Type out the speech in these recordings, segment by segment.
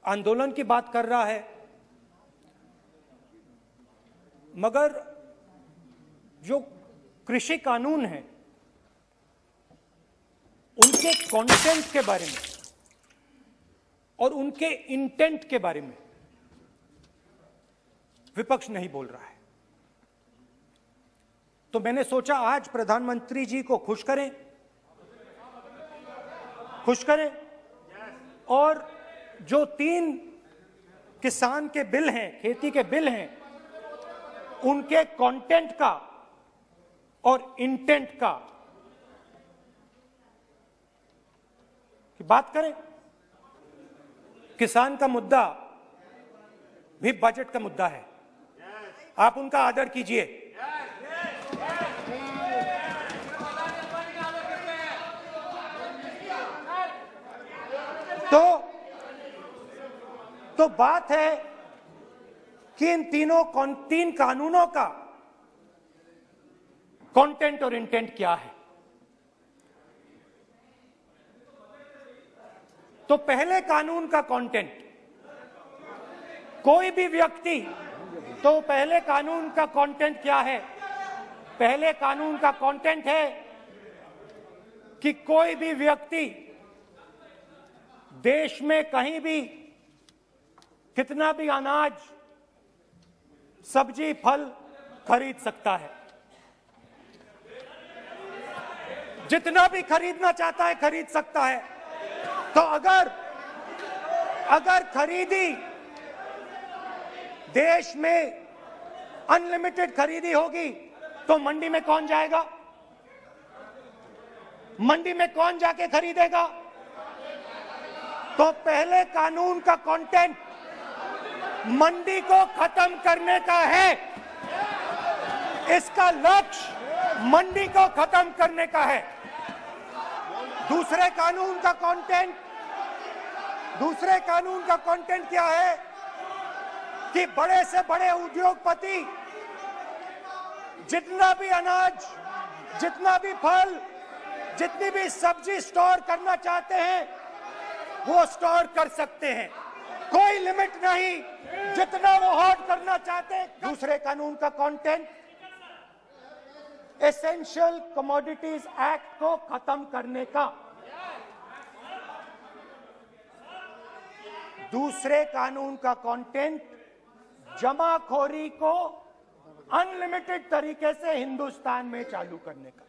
आंदोलन की बात कर रहा है, मगर जो कृषि कानून है उनके कंटेंट के बारे में और उनके इंटेंट के बारे में विपक्ष नहीं बोल रहा है। तो मैंने सोचा आज प्रधानमंत्री जी को खुश करें और जो 3 किसान के बिल हैं, खेती के बिल हैं, उनके कंटेंट का और इंटेंट का की बात करें। किसान का मुद्दा भी बजट का मुद्दा है, आप उनका आदर कीजिए। तो बात है कि इन 3 कानूनों का कंटेंट और इंटेंट क्या है। तो पहले कानून का कंटेंट, कोई भी व्यक्ति, तो पहले कानून का कंटेंट क्या है? पहले कानून का कंटेंट है कि कोई भी व्यक्ति देश में कहीं भी कितना भी अनाज, सब्जी, फल खरीद सकता है, जितना भी खरीदना चाहता है खरीद सकता है। तो अगर खरीदी देश में अनलिमिटेड खरीदी होगी तो मंडी में कौन जाएगा? मंडी में कौन जाके खरीदेगा? तो पहले कानून का कंटेंट मंडी को खत्म करने का है। इसका लक्ष्य मंडी को खत्म करने का है। दूसरे कानून का कंटेंट क्या है कि बड़े से बड़े उद्योगपति जितना भी अनाज, जितना भी फल, जितनी भी सब्जी स्टोर करना चाहते हैं वो स्टोर कर सकते हैं, कोई लिमिट नहीं, जितना वो होल्ड करना चाहते हैं। दूसरे कानून का कंटेंट एसेंशियल कमोडिटीज एक्ट को खत्म करने का। दूसरे कानून का कंटेंट जमाखोरी को अनलिमिटेड तरीके से हिंदुस्तान में चालू करने का।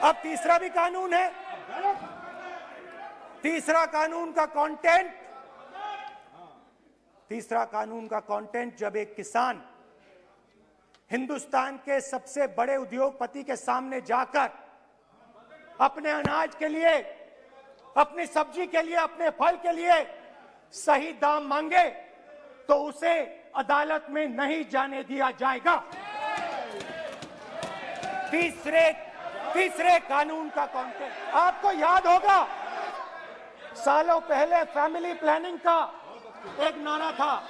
अब तीसरा भी कानून है। तीसरा कानून का कंटेंट जब एक किसान हिंदुस्तान के सबसे बड़े उद्योगपति के सामने जाकर अपने अनाज के लिए, अपनी सब्जी के लिए, अपने फल के लिए सही दाम मांगे तो उसे अदालत में नहीं जाने दिया जाएगा। तीसरे कानून का कंटेंट आपको याद होगा, सालों पहले फैमिली प्लानिंग का एक नारा था,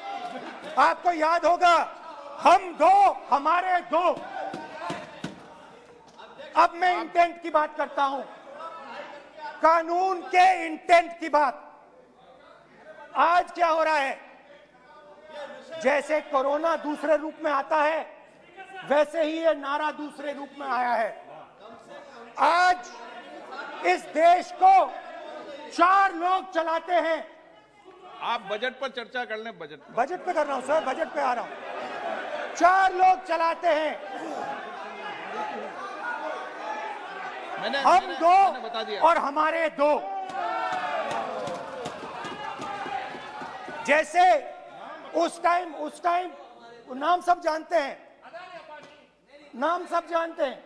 आपको याद होगा, हम 2 हमारे 2। अब मैं इंटेंट की बात करता हूं, कानून के इंटेंट की बात। आज क्या हो रहा है, जैसे कोरोना दूसरे रूप में आता है वैसे ही ये नारा दूसरे रूप में आया है। आज इस देश को 4 लोग चलाते हैं। आप बजट पर चर्चा कर लें। बजट पे कर रहा हूं सर, बजट पे आ रहा हूं। 4 लोग चलाते हैं, हम 2 और हमारे 2। जैसे उस टाइम नाम सब जानते हैं, नाम सब जानते हैं।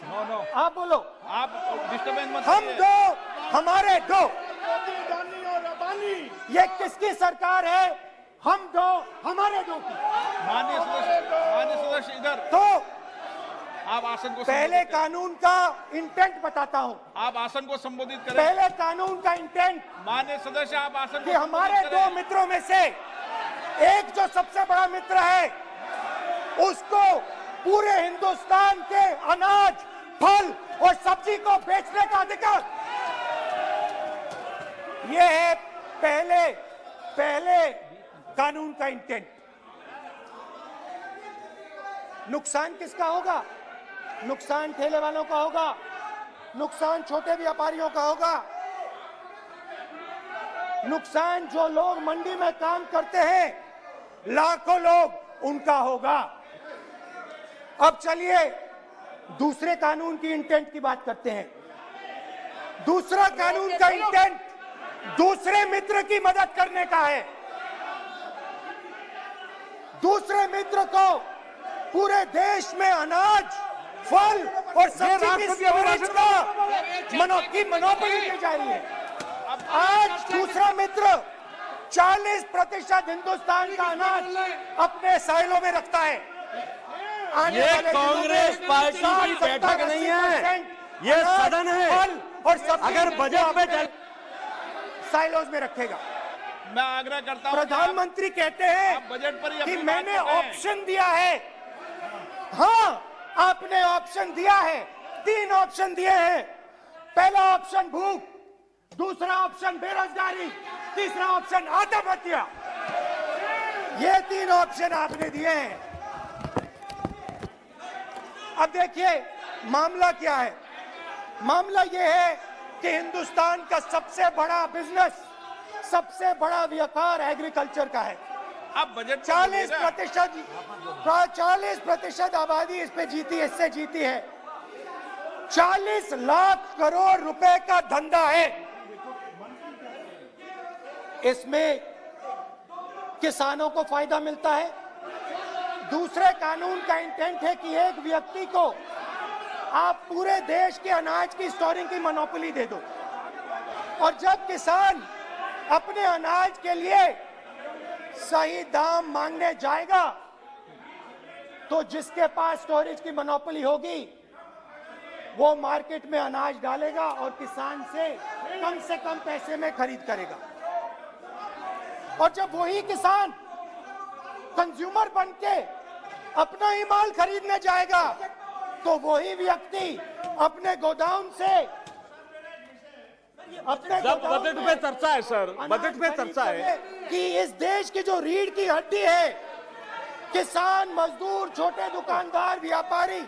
नो आप बोलो, आप डिस्टर्बेंस मत। हम 2 हमारे 2। ये किसकी सरकार है? हम 2 हमारे 2 की। माननीय सदस्य इधर। तो आप आसन को पहले कानून का इंटेंट बताता हूं। आप आसन को संबोधित करें। पहले कानून का इंटेंट, माननीय सदस्य आप आसन कि हमारे 2 मित्रों में से एक जो सबसे बड़ा मित्र है उसको पूरे हिंदुस्तान के अनाज, फल और सब्जी को बेचने का अधिकार। ये है पहले कानून का इंटेंट। नुकसान किसका होगा? नुकसान ठेले वालों का होगा, नुकसान छोटे व्यापारियों का होगा, नुकसान जो लोग मंडी में काम करते हैं, लाखों लोग, उनका होगा। अब चलिए दूसरे कानून की इंटेंट की बात करते हैं। दूसरा कानून का इंटेंट दूसरे मित्र की मदद करने का है। दूसरे मित्र को पूरे देश में अनाज, फल और सब्जी की स्टोरेज की मोनोपोली दी जा रही है। आज दूसरा मित्र 40% हिंदुस्तान का अनाज अपने साइलों में रखता है। ये कांग्रेस पार्टी की बैठक नहीं है, ये सदन है। और अगर बजट में साइलोज में रखेगा। मैं आग्रह करता हूं, प्रधानमंत्री कहते हैं आप बजट पर ही कि अपनी बात मैंने कर रहे हैं। ऑप्शन दिया है। हाँ, आपने ऑप्शन दिया है। 3 ऑप्शन दिए हैं। पहला ऑप्शन भूख, दूसरा ऑप्शन बेरोजगारी, तीसरा ऑप्शन आत्महत्या। ये 3 ऑप्शन आपने दिए हैं। अब देखिए मामला क्या है। मामला ये है कि हिंदुस्तान का सबसे बड़ा बिजनेस, सबसे बड़ा व्यापार एग्रीकल्चर का है। अब बजट 40% आबादी इस पे जीती है, इससे जीती है। 40 लाख करोड़ रुपए का धंधा है। इसमें किसानों को फायदा मिलता है। दूसरे कानून का इंटेंट है कि एक व्यक्ति को आप पूरे देश के अनाज की स्टोरिंग की मोनोपोली दे दो, और जब किसान अपने अनाज के लिए सही दाम मांगने जाएगा तो जिसके पास स्टोरेज की मोनोपोली होगी वो मार्केट में अनाज डालेगा और किसान से कम पैसे में खरीद करेगा। और जब वही किसान कंज्यूमर बनके अपना ही माल खरीदने जाएगा तो वही व्यक्ति अपने गोदाम से बजट पे चर्चा है सर, बजट पे चर्चा है कि इस देश की जो रीढ़ की हड्डी है, किसान, मजदूर, छोटे दुकानदार, व्यापारी,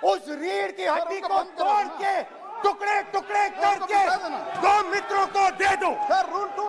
उस रीढ़ की हड्डी को तोड़ के टुकड़े टुकड़े करके 2 मित्रों को दे दो।